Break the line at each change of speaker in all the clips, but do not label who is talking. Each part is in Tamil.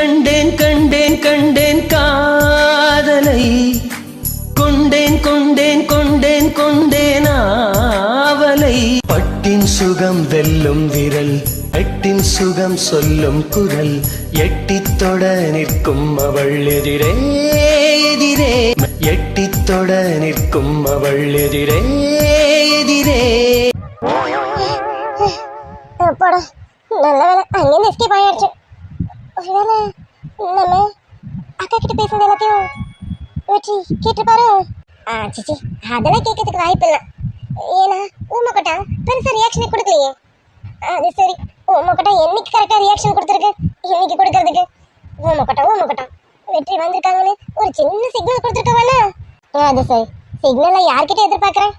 கண்டேன் கண்டேன் கண்டேன் காதலை கொண்டேன் கொண்டேன் கொண்டேன் கொண்டேன் ஆவலை பட்டின் சுகம் வெல்லும் விரல் எட்டின் சுகம் சொல்லும் குரல் எட்டித் தொட நிற்கும் அவள் எதிரே எதிரே எட்டித் தொட நிற்கும் அவள் எதிரே எதிரே.
போட நல்ல வேலை அங்கேருந்து எஸ்கேப் ஆயாச்சு. ஒருவேளை நம்ம அக்கா கிட்ட பேசுனது எல்லாத்தையும் வச்சு கேட்டுப்பாரு. சிச்சி அதெல்லாம் கேட்கறதுக்கு வாய்ப்பு இல்லை. ஏன்னா ஊமக்கட்டா பெருசாக ரியாக்ஷனே கொடுக்கலையே. அது சரி, ஊமக்கட்டா என்னைக்கு கரெக்டாக ரியாக்ஷன் கொடுத்துருக்கு இன்னைக்கு கொடுக்கறதுக்கு? ஊமக்கட்டா வெற்றி வந்திருக்காங்கன்னு ஒரு சின்ன சிக்னல் கொடுத்துருக்க வேணா? அது சரி, சிக்னலை யார்கிட்ட எதிர்பார்க்குறேன்?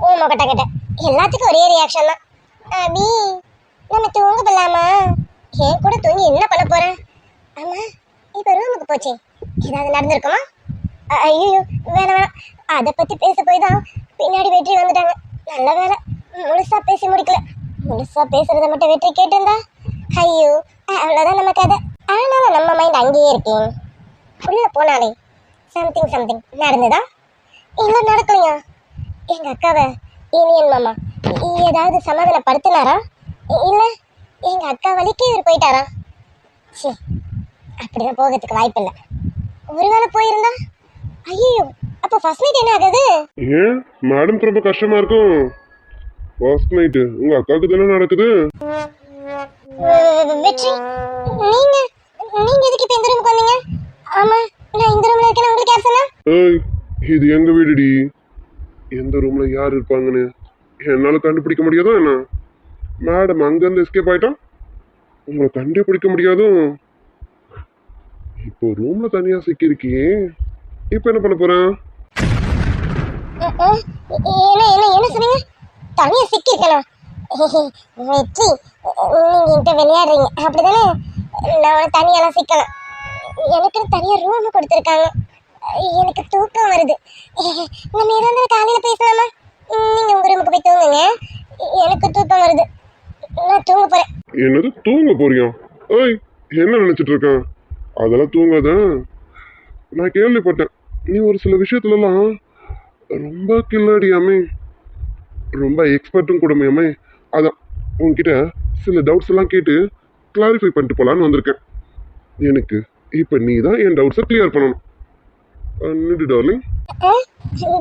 ஊமக்கட்டா கிட்ட. எல்லாத்துக்கும் ஒரே ரியாக்ஷன் தான். அபி நம்ம தூங்க போகலாமா? ஏன் கூட தூங்கி என்ன பண்ண போறேன்? ஆமா இப்போ ரூமுக்கு போச்சு, ஏதாவது நடந்திருக்குமா? ஐயோ வேணாம், அதை பத்தி பேச போய் தான் பின்னாடி வெற்றி வந்துட்டாங்க. நல்ல வேலை முழுசா பேசி முடிக்கல. முழுசா பேசுறத மட்டும் வெற்றி கேட்டிருந்தா ஐயோ அவ்வளோதான் நம்ம கதை. ஆனாலும் நம்ம மைண்ட் அங்கேயே இருக்கேன். உள்ள போனாலே சம்திங் நடந்துதா இல்லை நடக்கலையா? எங்க அக்காவை இனியன் மாமா ஏதாவது சமாதானப்படுத்தினாரா? இல்லை எங்க அக்கா வலிக்கு இவர் போயிட்டாரா? சரி, அப்படிதான் போகிறதுக்கு வாய்ப்பு இல்லை. ஒருவேளை போயிருந்தா ஐயோ அப்போ ஃபர்ஸ்ட் நைட் என்ன ஆகுது?
ஏன் மேடம் ரொம்ப கஷ்டமா இருக்கும்? ஃபர்ஸ்ட் நைட் உங்க அக்காவுக்கு தானே நடக்குது.
வெற்றி நீங்க எதுக்கு இப்போ இந்த ரூமுக்கு வந்தீங்க? ஆமா நான் இந்த ரூம்ல இருக்கேன். உங்களுக்கு யார் சொன்னா?
ஏய் இது எங்க வீடுடி. எந்த ரூம்ல யார் இருப்பாங்கன்னு என்னால கண்டுபிடிக்க முடியாதோ என்ன? மேடம் அங்கிருந்து எஸ்கேப் ஆயிட்டோம், உங்களை கண்டுபிடிக்க முடியாதும். இப்போ ரூம்ல தனியா சிக்கிருக்கியே, இப்போ என்ன பண்ண போறேன்?
என்ன சொன்னீங்க? தனியா சிக்கிருக்கணும்? வெற்றி நீங்க என்கிட்ட விளையாடுறீங்க அப்படிதானே? நான் தனியெல்லாம் சிக்கலாம். எனக்கு தனியா ரூம் கொடுத்துருக்காங்க. எனக்கு தூக்கம் வருது. நம்ம ஏதாவது காலையில பேசலாமா? நீங்க உங்க ரூமுக்கு போய் தூங்குங்க, எனக்கு தூக்கம் வருது. நான் தூங்க போறேன்.
என்னது தூங்க போறியா? ஏய் என்ன நினைச்சிட்டு இருக்கான்? அதெல்லாம் தூங்காத. நான் கேள்விப்பட்டேன் நீ ஒரு சில விஷயத்துலலாம் ரொம்ப கில்லாடியாமே, ரொம்ப எக்ஸ்பர்ட்டும் கூடமையாமே. அதான் உன்கிட்ட சில டவுட்ஸ் எல்லாம் கேட்டு கிளாரிஃபை பண்ணிட்டு போலான்னு வந்திருக்கேன். எனக்கு இப்போ நீ தான் என் டவுட்ஸை கிளியர் பண்ணணும். டார்லிங்.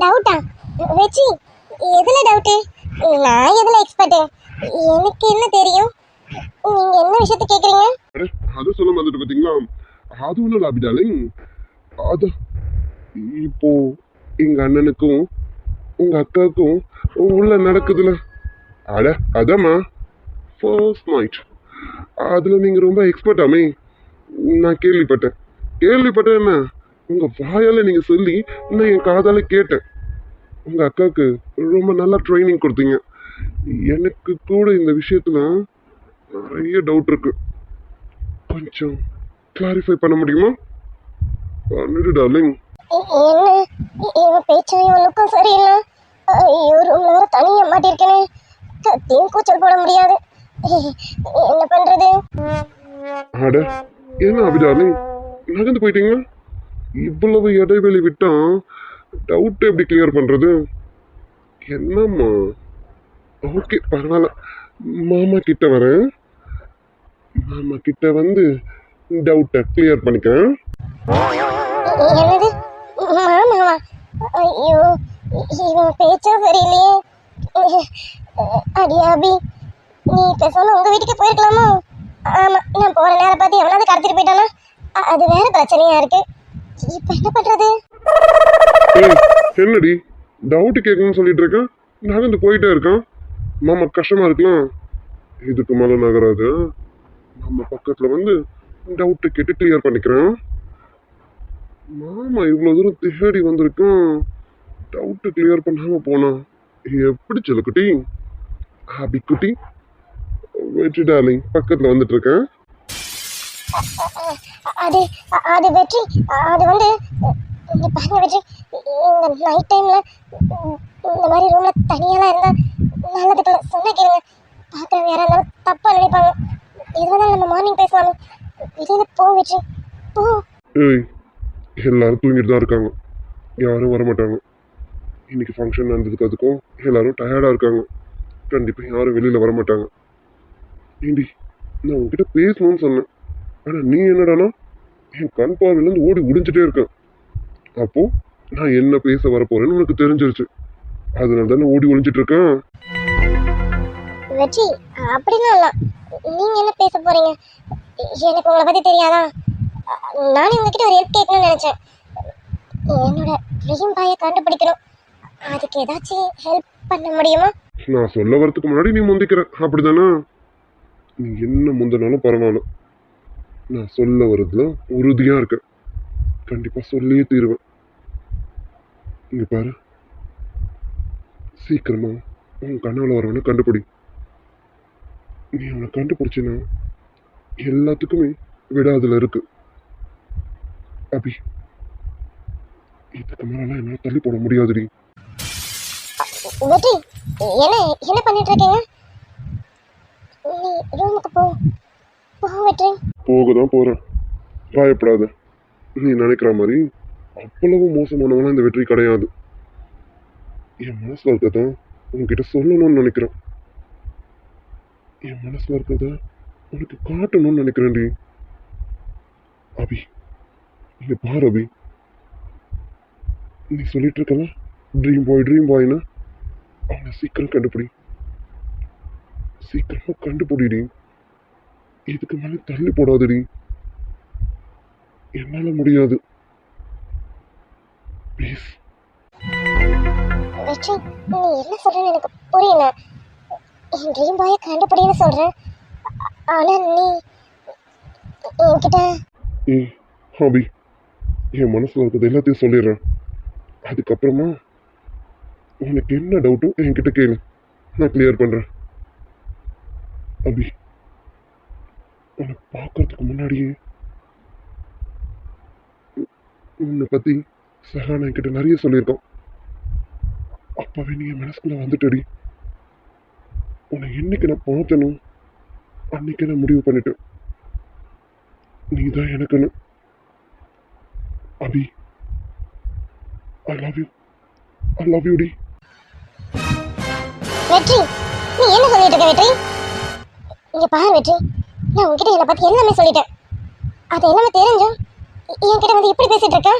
டவுட்டா? வெச்சி எதுல டவுட்டு? நான் எதுல எக்ஸ்பர்ட்? எனக்கு என்ன தெரியும்? நீங்க என்ன விஷயத்தை கேக்குறீங்க?
அதை சொல்ல வந்துட்டு பார்த்தீங்களா? அது ஒன்றும் இல்லை டார்லிங். அது இப்போ எங்க அண்ணனுக்கும் உங்க அக்காவுக்கும் உள்ள நடக்குதுல, அட அதாம்மா ஃபர்ஸ்ட் நைட். அதுல நீங்க ரொம்ப எக்ஸ்பர்ட்டாமே. நான் கேள்விப்பட்டேன் என்ன உங்க வாயால நீங்க சொல்லி நான் என் காதால கேட்டேன். உங்க அக்காவுக்கு ரொம்ப நல்லா ட்ரைனிங் கொடுத்தீங்க. எனக்கு கூட இந்த விஷயத்துல நிறைய டவுட் இருக்கு, கொஞ்சம் கிளாரிஃபை பண்ண முடியுமா? டார்லிங்.
என்ன பேச்சும் ஒன்றுக்கும் சரியில்லை. ஐயோ ரூம்ல வேற தனியா மாட்டிருக்கேனே, கத்தியும் கூச்சல் போட முடியாது. என்ன பண்றது?
அட என்ன டார்லிங் நகர்ந்து போயிட்டீங்க? இவ்வளவு இடைவெளி விட்டா டவுட் எப்படி கிளியர் பண்றது? என்னம்மா? ஓகே பரவாயில்ல, மாமா கிட்ட வரேன். மாமா கிட்ட வந்து டவுட்டை கிளியர் பண்ணிக்கிறேன்.
என்னது மாமாவா? ஐயோ இவன் பேச்சும் சரியில்லையே. அடியாபி நீ பேசாம உங்க வீட்டுக்கு போயிருக்கலாமோ? ஆமா நான் போற நேரம் பார்த்து எவனாவது கடத்திட்டு போயிட்டானா அது வேற பிரச்சனையா இருக்கு. இப்ப என்ன பண்றது?
என்னடி டவுட் கேட்கணும்னு சொல்லிட்டு இருக்கேன், நகர்ந்து போயிட்டே இருக்கான். மாமா கஷ்டமா இருக்கலாம், இதுக்கு மேல நகராது. நம்ம பக்கத்துல வந்து டவுட்டை கேட்டு கிளியர் பண்ணிக்கிறேன். மாமா இவ்வளவு தூரம் தேடி வந்திருக்கோம், டவுட்டு கிளியர் பண்ணாம போனா எப்படி சொல்லுக்குட்டி? ஹாபி குட்டி வெற்றி டார்லிங் பக்கத்துல வந்துட்டு இருக்கேன்.
அது அது வெற்றி, அது வந்து இங்க பாருங்க வெற்றி, இந்த நைட் டைம்ல இந்த மாதிரி ரூம்ல தனியெல்லாம் இருந்தா நல்லதுக்குள்ள சொன்ன கேளுங்க. பார்க்குறவங்க யாரா இருந்தாலும் தப்பா நினைப்பாங்க. எதுவாக நம்ம மார்னிங் பேசலாமே. வெளியில போ வெற்றி,
ஏய், எல்லாரும் தூங்கிட்டு தான் இருக்காங்க, யாரும் வரமாட்டாங்க. இன்னைக்கு ஃபங்க்ஷன் நடந்ததுக்கு அதுக்கும் எல்லாரும் டயர்டாக இருக்காங்க. கண்டிப்பாக யாரும் வெளியில் வரமாட்டாங்க. ஏண்டி, நான் உங்ககிட்ட பேசணும்னு சொன்னேன், ஆனால் நீ என்னடானா என் கண் பார்வையிலேருந்து ஓடி முடிஞ்சிட்டே இருக்கேன். அப்போ நான் என்ன பேச வரப்போறேன்னு உனக்கு தெரிஞ்சிருச்சு. அதனால தானே ஓடி ஒளிஞ்சிட்டு இருக்கேன்.
வெற்றி, அப்படிலாம் இல்ல. நீங்க என்ன பேச போறீங்க? எனக்கு உங்களை பத்தி தெரியாதா? நானே உங்ககிட்ட ஒரு ஹெல்ப் கேட்கணும்னு நினைச்சேன். என்னோட ட்ரீம் பாயை கண்டுபிடிக்கணும். அதுக்கு ஏதாச்சும் ஹெல்ப் பண்ண முடியுமா?
நான் சொல்ல வரதுக்கு முன்னாடி நீ முந்திக்கிற, அப்படிதானே? நீ என்ன முந்தினாலும் பரவாயில்ல, நான் சொல்ல வரதுல உறுதியா இருக்க. கண்டிப்பா சொல்லியே தீருவேன். இங்க பாரு, சீக்கிரமா உன் கண்ணால வரவனை கண்டுபிடி. நீ அவனை கண்டுபிடிச்சினா எல்லாத்துக்குமே விட அதுல இருக்கு. அபி, இதுக்கு மேலாம் என்னால தள்ளி போட முடியாதுடி.
வெற்றி, என்ன என்ன பண்ணிட்டு இருக்கீங்க? நீ ரூமுக்கு போ. போ வெற்றி.
போக தான் போறேன், பயப்படாத. நீ நினைக்கிற மாதிரி அவ்வளவு மோசமானவனா இந்த வெற்றி கிடையாது. என் மனசுல இருக்கிறத உன்கிட்ட சொல்லணும்னு நினைக்கிறேன். என் மனசுல இருக்கிறத உனக்கு காட்டணும்னு நினைக்கிறேன்டி. அபி, இங்க பாரு அபி, நீ சொல்லிட்டு இருக்கல ட்ரீம் பாய்னு, அவனை சீக்கிரம் கண்டுபிடி. சீக்கிரமா கண்டுபிடிடி. இதுக்கு மேல தள்ளி போடாதடி. என்னால முடியாது, ப்ளீஸ்.
வெற்றி, நீ என்ன சொல்றேன்னு எனக்கு புரியல. என் ட்ரீம் பாயை கண்டுபிடின்னு சொல்றேன். ஆனா நீ என்கிட்ட
ஏய் அபி, என் மனசுல இருக்கிறது எல்லாத்தையும் சொல்லிடுறேன். அதுக்கப்புறமா உனக்கு என்ன டவுட்டும் என்கிட்ட கேளு, நான் கிளியர் பண்றேன். அபி, உன்னை பார்க்கறதுக்கு முன்னாடியே உன்னை பத்தி சஹானா என்கிட்ட நிறைய சொல்லியிருக்கான். அப்பவே நீ என் மனசுக்குள்ள வந்துட்டடி. உன்னை என்னைக்கு நான் பார்த்தனோ அன்னைக்கு நான் முடிவு பண்ணிட்டேன், நீதான் எனக்குன்னு. அபி, ஐ லவ் யூ டி.
வெற்றி, நீ என்ன சொல்லிட்டு இருக்க வெற்றி? இங்க பாரு வெற்றி, நான் உன்கிட்ட என்னை பத்தி எல்லாமே சொல்லிட்டேன். அது எல்லாமே தெரிஞ்சும் என்கிட்ட வந்து இப்படி பேசிட்டு இருக்க.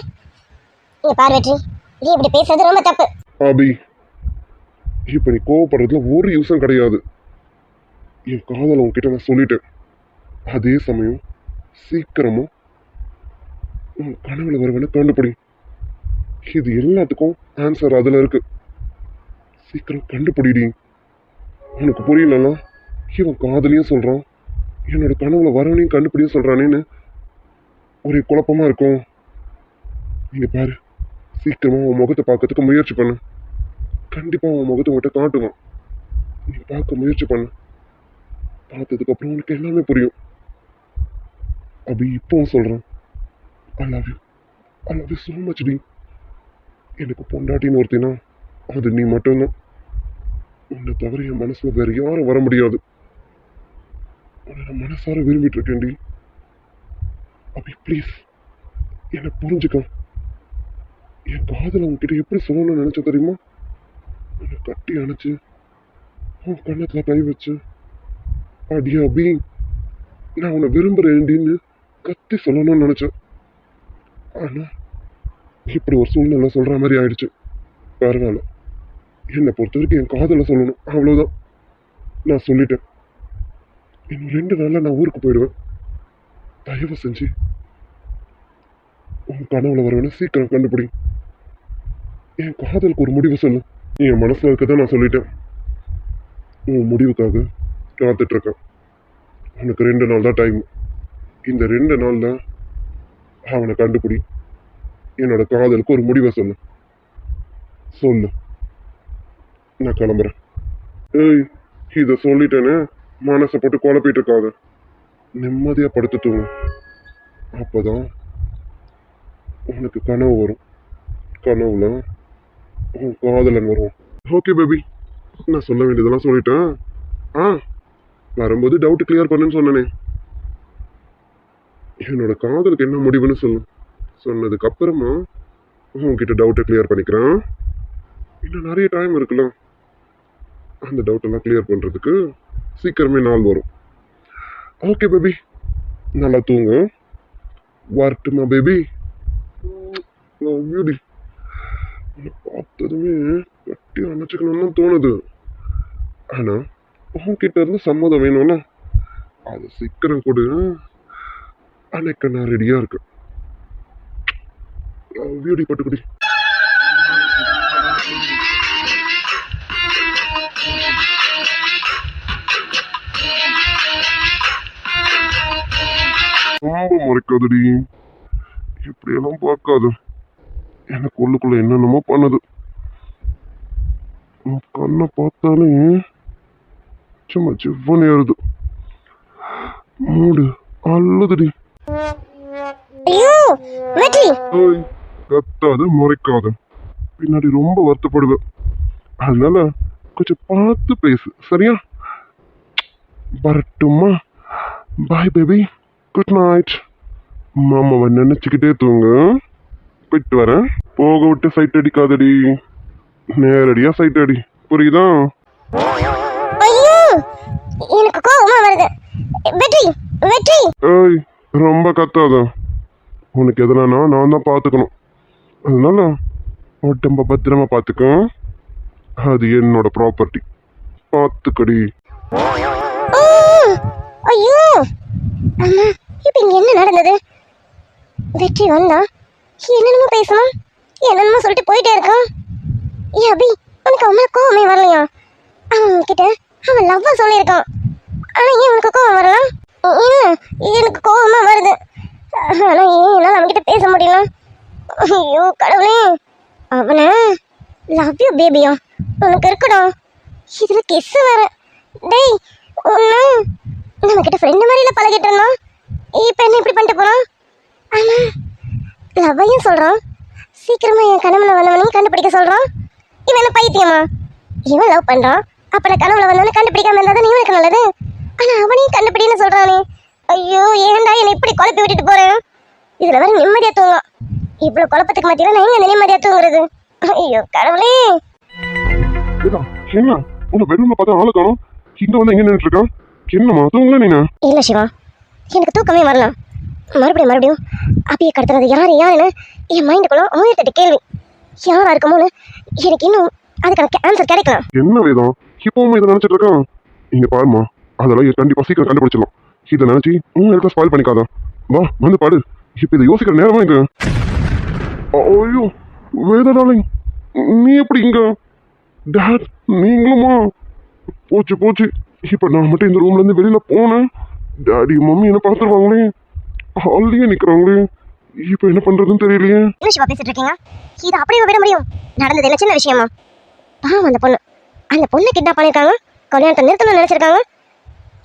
இங்க பாரு வெற்றி, நீ இப்படி பேசுறது ரொம்ப தப்பு.
அபி, இப்ப நீ கோவப்படுறதுல ஒரு யூஸும் கிடையாது. என் காதலை உன்கிட்ட நான் சொல்லிட்டேன். அதே சமயம் சீக்கிரமா உன் கனவுல வரவனை கண்டுபிடி. இது எல்லாத்துக்கும் ஆன்சர் அதுல இருக்கு. சீக்கிரம் கண்டுபிடிடி. உனக்கு புரியலன்னா இவன் காதலையும் சொல்றான், என்னோட கனவுல வரவனையும் கண்டுபிடியும் சொல்றானேன்னு ஒரே குழப்பமா இருக்கும். நீங்க பாரு, சீக்கிரமா உன் முகத்தை பார்க்கறதுக்கு முயற்சி பண்ணு. கண்டிப்பா உன் முகத்தை உன்கிட்ட காட்டுவான். நீ பார்க்க முயற்சி பண்ணு. பார்த்ததுக்கு அப்புறம் உனக்கு எல்லாமே புரியும். அபி, இப்பவும் சொல்றேன், I love you so much டி. எனக்கு பொண்டாட்டின்னு ஒருத்தினா அது நீ மட்டும்தான். உன்னை தவிர என் மனசுல வேற யாரும் வர முடியாது. உன்னை நான் மனசார விரும்பிட்டு இருக்கேன்டி. அபி ப்ளீஸ், என்னை புரிஞ்சுக்க. என் காதலை உன்கிட்ட எப்படி சொல்லணும்னு நினைச்ச தெரியுமா? உன்னை கட்டி அணைச்சு உன் கண்ணத்துல கை வச்சு, அடியா அபி, நான் உன்னை விரும்புறேன்டின்னு கத்தி சொல்லணும்னு நினைச்சேன். ஆனா இப்படி ஒரு சூழ்நிலை சொல்ற மாதிரி ஆயிடுச்சு. பரவாயில்ல, என்னை பொறுத்த வரைக்கும் என் காதலை சொல்லணும், அவ்வளவுதான். நான் சொல்லிட்டேன். இன்னும் 2 நாள்ல நான் ஊருக்கு போயிடுவேன். தயவு செஞ்சு உன் கனவுல வரவனை சீக்கிரம் கண்டுபிடி. என் காதலுக்கு ஒரு முடிவு சொல்லு. என் மனசுல இருக்கதான் நான் சொல்லிட்டேன். உன் முடிவுக்காக காத்துட்டு இருக்கேன். உனக்கு 2 நாள் தான் டைம். இந்த 2 நாள்ல அவனை கண்டுபிடி. என்னோட காதலுக்கு ஒரு முடிவை சொல்லு. நான் கிளம்புறேன். ஏய், இத சொல்லிட்டேன்னு மனசை போட்டு குழப்பிட்டு இருக்காத. நிம்மதியா படுத்து தூங்கு. அப்பதான் உனக்கு கனவு வரும். கனவுல உன் காதலன் வருவான். ஓகே பேபி, நான் சொல்ல வேண்டியதெல்லாம் சொல்லிட்டேன். வரும்போது டவுட் கிளியர் பண்ணுன்னு சொன்னனே. என்னோட காதலுக்கு என்ன முடிவுன்னு சொல்லு. சொன்னதுக்கு அப்புறமா உன்கிட்ட டவுட்டை கிளியர் பண்ணிக்கிறேன். இன்னும் நிறைய டைம் இருக்கலாம். அந்த டவுட்டெல்லாம் கிளியர் பண்ணுறதுக்கு சீக்கிரமே நாள் வரும். ஓகே பேபி, நல்லா தூங்க. வரட்டுமா பேபி? பியூட்டி, உன்னை பார்த்ததுமே கட்டி அணைச்சிக்கணும்னு தோணுது. ஆனால் உன்கிட்ட இருந்து சம்மதம் வேணும்னா அது சீக்கிரம் கொடு. அன்னைக்கு நான் ரெடியாக இருக்கேன். பியூட்டி பட்டுக்குடி. ரொம்ப முறைக்காதடி, இப்படியெல்லாம் பார்க்காது. எனக்கு உள்ளுக்குள்ள என்னென்னமோ பண்ணுது. உன் கண்ணை பார்த்தாலே சும்மா சிவ்வன் ஏறுது. மூடு அல்லதுடி.
ஐயோ வெற்றி,
ஓய், கத்தாது முறைக்காது, பின்னாடி ரொம்ப வருத்தப்படுவேன். அதனால கொஞ்சம் பார்த்து பேசு, சரியா? வரட்டுமா? Boy baby, good night. மாமாவை நினைச்சுக்கிட்டே தூங்கு. போயிட்டு வரேன். போக விட்டு சைட் அடிக்காதடி, நேரடியா சைட் அடி, புரியுதா?
ஐயோ எனக்கு கோவமா வருது. வெற்றி வெற்றி,
ஏய், ரொம்ப கத்தாத. உனக்கு எதுனா நான் தான் பார்த்துக்கணும். அதனால உடம்ப பத்திரமா பார்த்துக்க. அது என்னோட ப்ராப்பர்ட்டி. பார்த்துக்கடி.
ஓ, ஐயோ அம்மா, இப்ப இங்க என்ன நடந்தது? வெற்றி வந்தா என்னென்னமோ பேசணும், என்னென்னமோ சொல்லிட்டு போயிட்டே இருக்கான். ஏ அபி, உனக்கு அவன் மேல கோவமே வரலையா? அவன் கிட்ட அவன் லவ்வா சொல்லியிருக்கான். ஆனா ஏன் உனக்கு கோவம் வரலாம்? இல்ல, எனக்கு கோவமா வருது. ஆனா ஏன் என்னால அவன்கிட்ட பேச முடியல? ஐயோ கடவுளே, அவனை லவ் யூ பேபியா உனக்கு இருக்குடா. இதுல கிஸ் வேற. டேய், ஒண்ணு நம்ம கிட்ட ஃப்ரெண்ட் மாதிரில பழகிட்டு இருந்தான். இப்ப என்ன இப்படி பண்ணிட்டு போறான்? ஆமா, லவ்வையும் சொல்றான். சீக்கிரமா என் கனவுல வந்தவனையும் கண்டுபிடிக்க சொல்றான். இவன் என்ன பைத்தியமா? இவன் லவ் பண்றான், அப்ப நான் கனவுல வந்தவனை கண்டுபிடிக்காம இருந்தாதான் இவனுக்கு நல்லது. ஆனா அவனையும் கண்டுபிடின்னு சொல்றானே. ஐயோ, ஏன்டா என்னை இப்படி குழப்பி விட்டுட்டு போறேன்? இதுல வேற நிம்மதியா தூங்கும். இவ்வளவு குழப்பத்துக்கு மத்தியில நான் எங்க நிம்மதியா தூங்குறது? ஐயோ கடவுளே.
என்ன உன்னை பெட்ரூம்ல பார்த்தா ஆளு காணோம், இங்க வந்து எங்க நின்றுட்டு இருக்கான்? என்னம்மா தூங்கல நீங்க?
இல்ல சிவா, எனக்கு தூக்கமே வரல. மறுபடியும் அபியை கடத்துறது யாருன்னு என் மைண்டுக்குள்ள 1008 கேள்வி. யாரா இருக்குமோன்னு எனக்கு இன்னும் அதுக்கான ஆன்சர் கிடைக்கல.
என்ன வேதம் இப்பவும் இதை நினைச்சிட்டு இருக்கான்? இங்க பாருமா, அதெல்லாம் கண்டிப்பா சீக்கிரம் கண்டுபிடிச்சிடலாம். இதை நினைச்சு உங்களுக்கு ஸ்பாயில் பண்ணிக்காத. வா வந்து பாடு. இப்ப இதை யோசிக்கிற நேரமா இங்க. ஐயோ வேதா டார்லிங், நீ எப்படி இங்க? டாட் நீங்களுமா? போச்சு. இப்ப நான் மட்டும் இந்த ரூம்ல இருந்து வெளியில போனேன், டாடி மம்மி என்ன பார்த்துருவாங்களே, ஹாலியே நிக்கிறாங்களே. இப்ப என்ன பண்றதுன்னு தெரியலையே.
என்ன சிவா பேசிட்டு இருக்கீங்க? இது அப்படியே விட முடியும்? நடந்தது என்ன சின்ன விஷயமா? பாவம் அந்த பொண்ணை கிட்னாப் பண்ணிருக்காங்க, கல்யாணத்தை நிறுத்தணும்னு நினைச்சிருக்காங்க.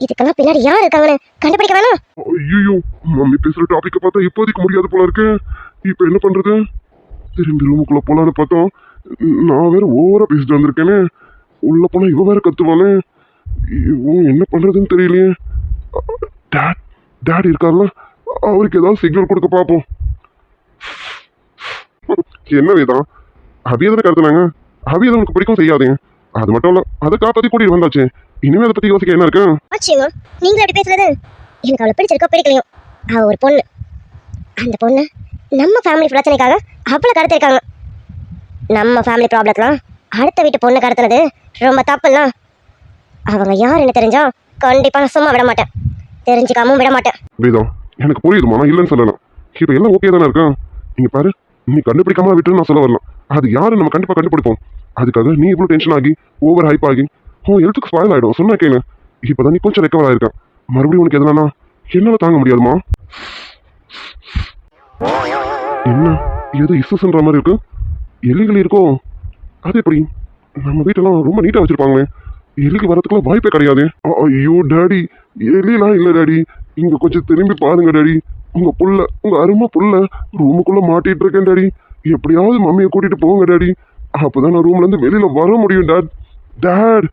இதுக்கெல்லாம் பின்னாடி யார் இருக்காங்கன்னு கண்டுபிடிக்க வேணாம்?
ஐயோ, மம்மி பேசுற டாபிக்க பார்த்தா இப்போதைக்கு முடியாது போல இருக்கு. இப்ப என்ன பண்றது? திரும்பி ரூமுக்குள்ள போலான்னு பார்த்தோம், நான் வேற ஓவரா பேசிட்டு வந்திருக்கேனே. உள்ள போனா இவ வேற கத்துவானே. என்ன பண்றதுன்னு தெரியலையே. டாடி இருக்காருல்ல, அவருக்கு ஏதாவது சிக்னல் கொடுக்க பார்ப்போம். என்ன வேதம், அபியதான கடத்தினாங்க, அபியதை உனக்கு பிடிக்கும் செய்யாதீங்க. அது மட்டும் இல்ல, அதை காப்பாத்தி கூட்டிட்டு வந்தாச்சு. இனிமே அதை பத்தி யோசிக்க என்ன இருக்கு?
ஆச்சுங்க, நீங்களே அப்படி பேசுறது? எனக்கு அவளை பிடிச்சிருக்கோ பிடிக்கலையோ, அவ ஒரு பொண்ணு. அந்த பொண்ணு நம்ம ஃபேமிலி பிரச்சனைக்காக அவளை கடத்திருக்காங்க. நம்ம ஃபேமிலி ப்ராப்ளம்லாம் அடுத்த வீட்டு பொண்ணு கடத்தினது ரொம்ப தப்புல்ல. அவங்க யாருன்னு தெரிஞ்சா கண்டிப்பா நான் சும்மா விட மாட்டேன், தெரிஞ்சுக்காமவும் விட மாட்டேன்.
வேதம் எனக்கு புரியுதுமா, நான் இல்லைன்னு சொல்லலாம். இப்ப எல்லாம் ஓகே தானே இருக்கேன். நீங்க பாரு, நீ கண்டுபிடிக்காம விட்டு நான் சொல்ல வரலாம். அது யாரு நம்ம கண்டிப்பா கண்டுபிடிப்போம். அதுக்காக நீ இவ்வளவு டென்ஷன் ஆகி ஓவர் ஹைப் ஆகி உன் ஹெல்த்துக்கு ஸ்பாயில் ஆயிடும். சொன்னா கேளு. இப்பதான் நீ கொஞ்சம் ரெக்கவர் ஆயிருக்க. மறுபடியும் உனக்கு எதுனா என்னால தாங்க முடியாதுமா. என்ன ஏதோ இஷ்யூஸ்ன்ற மாதிரி இருக்கு? எலிகள் இருக்கோ? அது எப்படி? நம்ம வீட்டெல்லாம் ரொம்ப நீட்டா வச்சிருப்பாங்களே, எலிக்கு வரதுக்குலாம் வாய்ப்பே கிடையாது. ஐயோ டாடி, எலிலாம் இல்லை டாடி. இங்க கொஞ்சம் திரும்பி பாருங்க டாடி. உங்க அருமை புள்ள ரூமுக்குள்ள மாட்டிட்டு இருக்கேன் டாடி. எப்படியாவது மம்மியை கூட்டிட்டு போங்க டாடி, அப்பதான் நான் ரூம்ல இருந்து வெளியில வர முடியும் டாட்.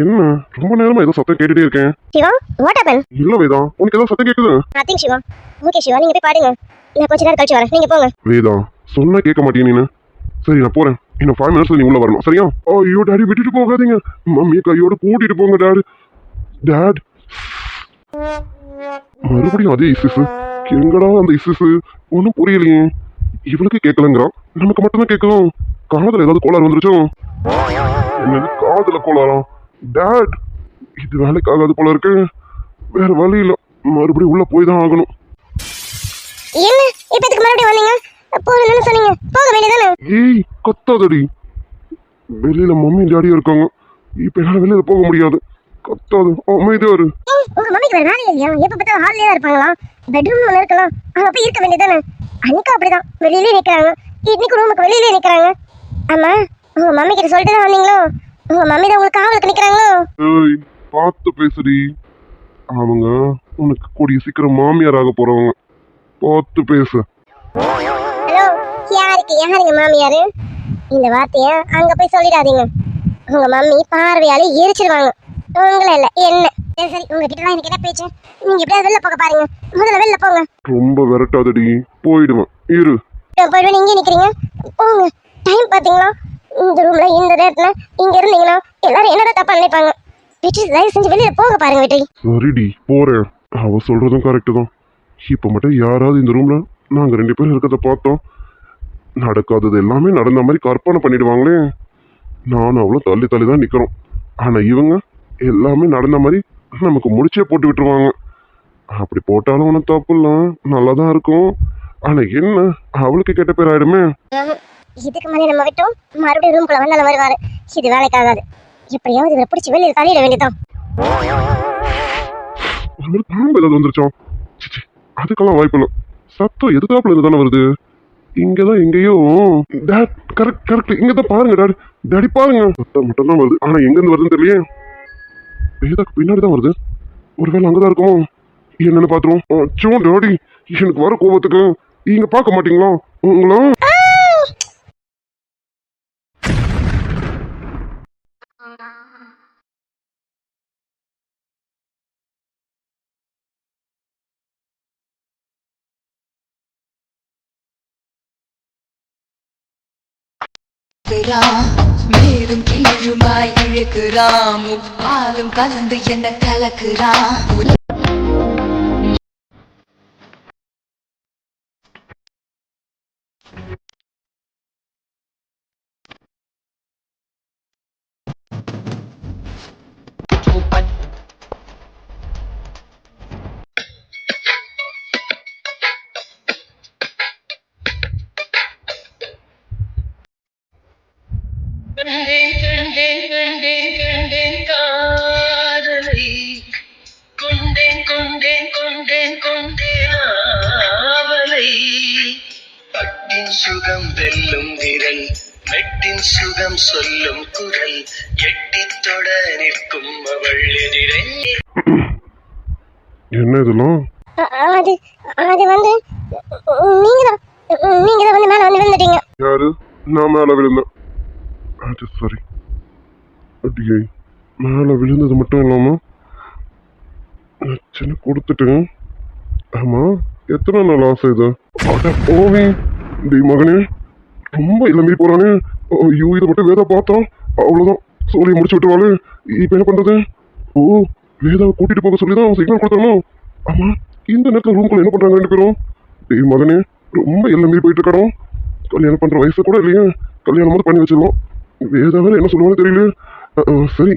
என்ன ரொம்ப நேரமா ஏதோ சத்தம் கேட்டுட்டே இருக்கேன்.
Shiva, what happen?
இல்ல வேதா, உனக்கு ஏதோ சத்தம் கேக்குது?
நதிங் சிவா. ஓகே சிவா, நீங்க போய் பாருங்க. நான் கொஞ்ச நேரம் கழிச்சு வரேன், நீங்க போங்க.
வேதா சொன்னா கேட்க மாட்டேன் நீனு. சரி நான் போறேன், இன்னும் 5 மினிட்ஸ்ல நீ உள்ள வரணும், சரியா? ஐயோ டாடி விட்டுட்டு போகாதீங்க, மம்மி கையோட கூட்டிட்டு போங்க டாட். டாட் மறுபடியும் அதே இசிஸ். எங்கடா அந்த இசிஸ்? ஒன்றும் புரியலையே. இவளுக்கு கேட்கலங்கிறான், நமக்கு மட்டும்தான் கேட்கலாம். காதுல ஏதாவது கோளாறு வந்துருச்சோ? என்னது காதுல கோளாரா? டாட் இது வேலைக்கு ஆகாது போல இருக்கு. வேற வழி இல்ல, மறுபடியும் உள்ள போய் தான் ஆகணும்.
என்ன இப்ப எதுக்கு மறுபடியும் வந்தீங்க? போறேன்னு சொன்னீங்க, போக வேண்டியதானே?
ஏய் கத்தாதடி, வெளியில மம்மி டாடியும் இருக்காங்க, இப்ப என்னால வெளியில போக முடியாது. கத்தாது, அமைதியா இரு.
உங்க மம்மிக்கு வேற வேலை இல்லையா? எப்ப பார்த்தாலும் ஹால்லயே தான் இருப்பாங்களா? பெட்ரூம்ல ஒண்ணு இருக்கலாம், அங்க போய் இருக்க வேண்டியதானே? அன்னைக்கு அப்படிதான் வெளியிலே நிக்கிறாங்க, இன்னைக்கு ரூமுக்கு வெளியிலே நிக்கிறாங்க. ஆமா, உங்க மம்மி கிட்ட சொல்லிட்டு தான் வந்தீங்களோ? உங்க மம்மி தான் உங்களுக்கு காவலுக்கு நிக்கிறாங்களோ?
ஏய் பார்த்து பேசுடி, அவங்க உனக்கு கூடிய சீக்கிரம் மாமியார் ஆக போறவங்க, பார்த்து பேசு.
ஹலோ, யாருங்க மாமியாரு? இந்த வார்த்தைய அங்க போய் சொல்லிடாதீங்க, உங்க மம்மி பார்வையாலே எரிச்சிருவாங்க. உங்களை இல்ல என்ன. சரி சரி, உங்ககிட்ட தான் எனக்கு என்ன பேச்சு? நீங்க எப்படியாவது வெளில போக பாருங்க, முதல்ல வெளில போங்க.
ரொம்ப விரட்டாதடி, போயிடுவேன் இரு.
போயிடுவேன், இங்கே நிக்கிறீங்க, போங்க. டைம் பாத்தீங்களா? இந்த ரூம்ல இந்த நேரத்துல இங்க இருந்தீங்கன்னா எல்லாரும் என்னடா தப்பா நினைப்பாங்க. வெற்றி தயவு செஞ்சு வெளியில போக பாருங்க வெற்றி.
சரிடி போறேன், அவ சொல்றதும் கரெக்டு தான். இப்ப மட்டும் யாராவது இந்த ரூம்ல நாங்க 2 பேரும் இருக்கிறத பார்த்தோம், நடக்காதது எல்லாமே நடந்த மாதிரி கற்பனை பண்ணிடுவாங்களே. நானும் அவ்வளோ தள்ளி தள்ளி தான் நிக்கிறோம், ஆனா இவங்க எல்லாமே நடந்த மாதிரி நமக்கு முடிச்சே போட்டு விட்டுருவாங்க. அப்படி போட்டாலும் ஒன்றும் தப்பு இல்லை, நல்லா தான் இருக்கும். ஆனா என்ன, அவளுக்கு கெட்ட பேர் ஆயிடுமே.
இதுக்கு மேலே நம்ம விட்டோம் மறுபடியும் ரூம்குள்ள வந்தாலும் வருவாரு. இது வேலைக்கு ஆகாது, எப்படியாவது இவரை பிடிச்சி வெளியில தள்ளிட வேண்டியதான்.
ஒரு மாதிரி பாம்பு ஏதாவது வந்துருச்சோம்? சிச்சி, அதுக்கெல்லாம் வாய்ப்பு இல்லை. சத்தம் எதுக்காப்புல இருந்து தானே வருது, இங்கதான் எங்கேயோ. டாட் கரெக்ட் கரெக்ட், இங்கதான் பாருங்க டாட், டாடி பாருங்க. சத்தம் மட்டும் தான் வருது, ஆனா எங்க இருந்து வருதுன்னு தெரியலையே. வேதாக்கு பின்னாடி தான் வருது, ஒருவேளை அங்கதான் இருக்குமோ? என்னன்னு பாத்துருவோம். சோ டாடி, எனக்கு வர கோபத்துக்கு நீங்க பார்க்க மாட்டீங்களா உங்களும்?
மேலும் கீழுமாய் இழுக்கிறான், முப்பாலும் கலந்து என்ன கலக்குறான்.
கண்டேன் காதலை, கொண்டேன் ஆவலை. பட்டின் சுகம் வெல்லும் விரல், மெட்டின் சுகம் சொல்லும் குரல், எட்டித் தொட நிற்கும் அவள் எதிரே.
என்ன இதெல்லாம்?
அது அது வந்து நீங்க தான் வந்து மேல வந்து விழுந்துட்டீங்க.
யாரு? நான் மேல விழுந்தேன், அது சரி. அடியே, மேல விழுந்தது மட்டும் இல்லாம சின்ன கொடுத்துட்டேன். ஆமா, எத்தனை நாள் ஆசை இது? அட போவே, டி மகனே, ரொம்ப இளமீறி போறானே. ஐயோ, இதை மட்டும் வேதா பார்த்தோம் அவ்வளவுதான், சோழியை முடிச்சு விட்டுருவாளு. இப்ப என்ன பண்றது? ஓ, வேதாவை கூட்டிட்டு போக சொல்லிதான் அவன் சிக்னல் கொடுத்தானோ? ஆமா, இந்த நேரத்துல ரூம்குள்ள என்ன பண்றாங்க 2 பேரும்? டி மகனே, ரொம்ப இளமீறி போயிட்டு இருக்கானோ. கல்யாணம் பண்ற வயசு கூட இல்லையே, கல்யாணம் மட்டும் பண்ணி வச்சிடலாம். வேதாவே என்ன சொல்லுவான்னு தெரியல. சரி,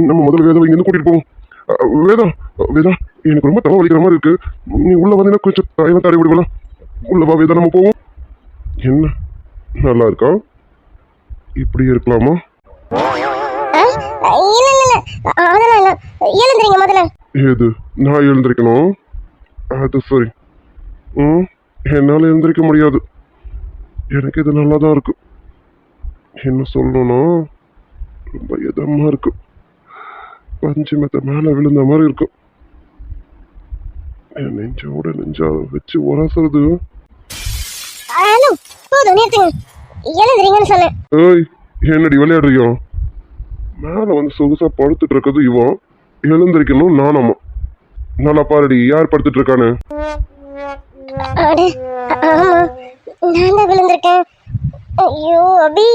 நம்ம முதல்ல வேதாவை இங்கிருந்து கூட்டிட்டு போவோம். வேதா வேதா, எனக்கு ரொம்ப தலை வலிக்கிற மாதிரி இருக்கு, நீ உள்ள வந்தீங்கன்னா கொஞ்சம் தாயெல்லாம் தாடி விடுவலாம். உள்ள வா வேதா, நம்ம போவோம். என்ன நல்லா இருக்கா? இப்படி இருக்கலாமா?
இல்ல அதெல்லாம் இல்ல, எழுந்துறீங்க முதல்ல.
ஏது நான் எழுந்திருக்கணும்? அது சரி. என்னால எழுந்திருக்க முடியாது, எனக்கு இது நல்லா தான் இருக்கு. என்ன சொல்லணும்னா ரொம்ப இதமா இருக்கு, பஞ்சு மெத்த மேல விழுந்த மாதிரி இருக்கு. என் நெஞ்சோட நெஞ்சா வச்சு உரசுறது.
ஹலோ, போதும் நிறுத்துங்க, எழுந்துறீங்கன்னு சொன்னேன்.
ஏய், என்னடி விளையாடுறியோ? மேல வந்து சொகுசா படுத்துட்டு இருக்கிறது இவன், எழுந்திருக்கணும் நானாமா. நல்லா பாருடி, யார் படுத்துட்டு இருக்கானு?
அட ஆமா நான் தான் விழுந்திருக்கேன். ஐயோ அபி,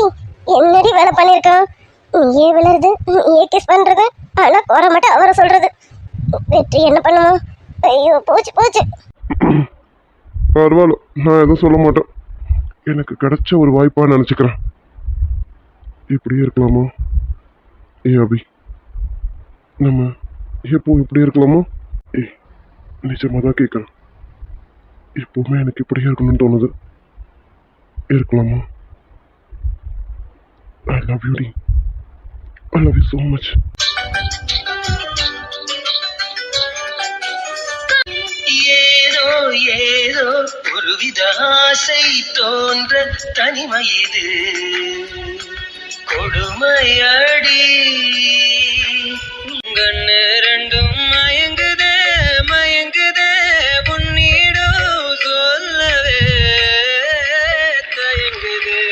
என்னடி வேலை பண்ணிருக்கான்? நீயே விழுறது, நீயே கிஸ் பண்றது, ஆனா குறை மட்டும் அவரை சொல்றது. வெற்றி என்ன பண்ணுவோம்? ஐயோ போச்சு போச்சு.
பரவாயில்ல, நான் எதுவும் சொல்ல மாட்டேன். எனக்கு கிடைச்ச ஒரு வாய்ப்பா நினைச்சுக்கிறேன். இப்படியே இருக்கலாமா? அபி, நம்ம எப்போ இப்படி இருக்கலாமா? நிஜமா தான் கேட்குறேன். எப்பவுமே எனக்கு இப்படியே இருக்கணும்னு தோணுது. இருக்கலாமா? I love you, Dee. I love you so much.
ஏதோ ஏதோ ஒருவித ஆசை தோன்ற தனிமை இது கொடுமையடி. கண்ணு ரெண்டும் மயங்குதே மயங்குதே, உன்னிடம் சொல்லவே தயங்குதே.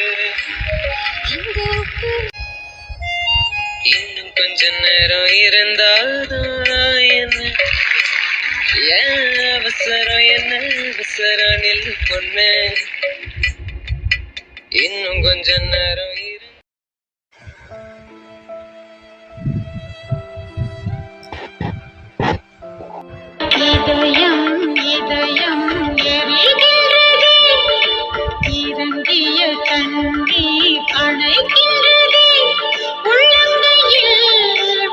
இன்னும் கொஞ்ச நேரம் இருந்தாதான் என்ன, ஏன் அவசரம் என்ன அவசரம் நில்லு பொண்ணு, இன்னும் கொஞ்ச நேரம்
இதயம் இதயம் எரிகிறதே, இறங்கிய கண்ணீர் அணைக்கிறதே, உள்ளங்கையில்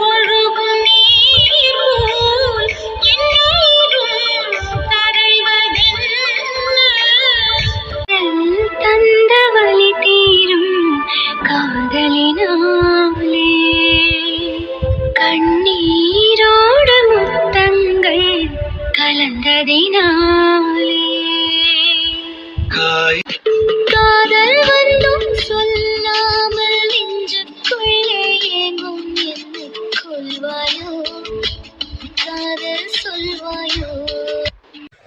ஒழுகும் நீர் போல் என்னீரும் கரைவதென்ன? தந்த வலி தீரும் காதலினாலே, கண்ணீரோடு முத்தங்கள் கலந்ததினாலே.
காய்